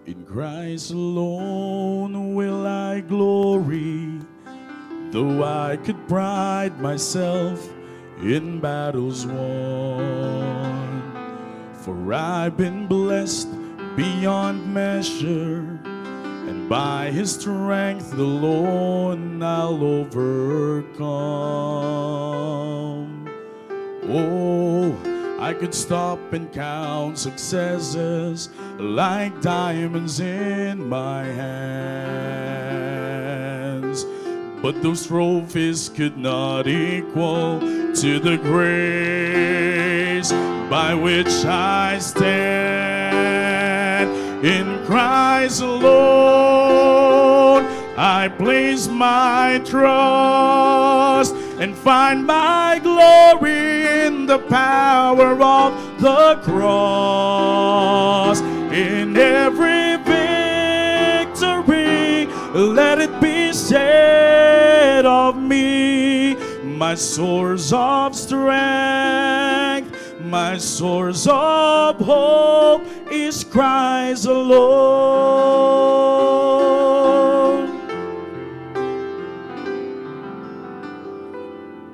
In Christ alone will I glory, though I could pride myself in battles won. For I've been blessed beyond measure, and by His strength alone I'll overcome. Oh, I could stop and count successes like diamonds in my hands, but those trophies could not equal to the grace by which I stand. In Christ alone I place my trust and find my glory in the power of the cross. In every victory, let it be said of me, my source of strength, my source of hope is Christ alone.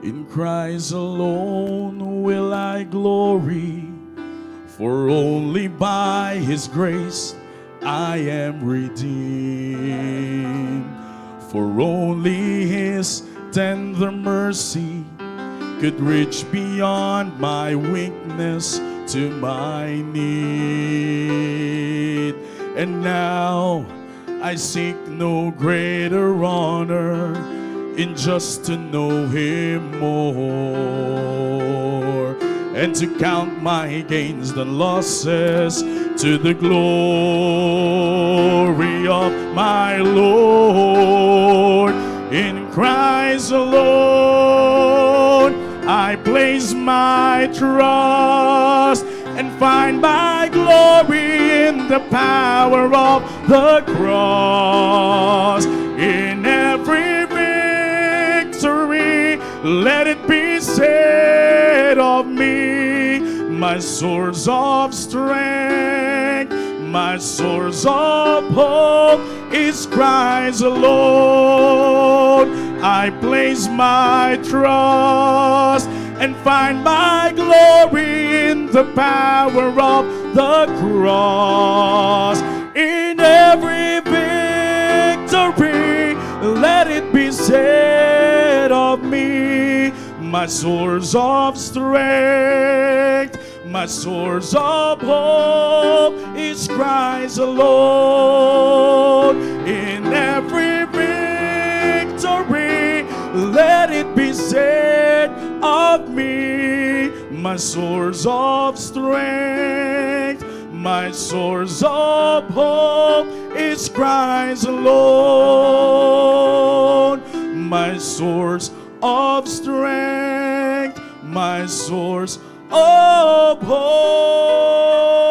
In Christ alone will I glory, for only by His grace I am redeemed. For only His tender mercy could reach beyond my weakness to my need. And now I seek no greater honor in just to know Him more, and to count my gains than losses to the glory of my Lord. In Christ alone I place my trust and find my glory in the power of the cross. In every victory, let it be said of me, my source of strength, my source of hope is Christ alone. I place my trust and find my glory in the power of the cross. In every victory, let it be said of me, my source of strength, my source of hope is Christ alone. In every victory, let it be said of me, my source of strength, my source of hope is Christ alone. My source of strength, my source of hope.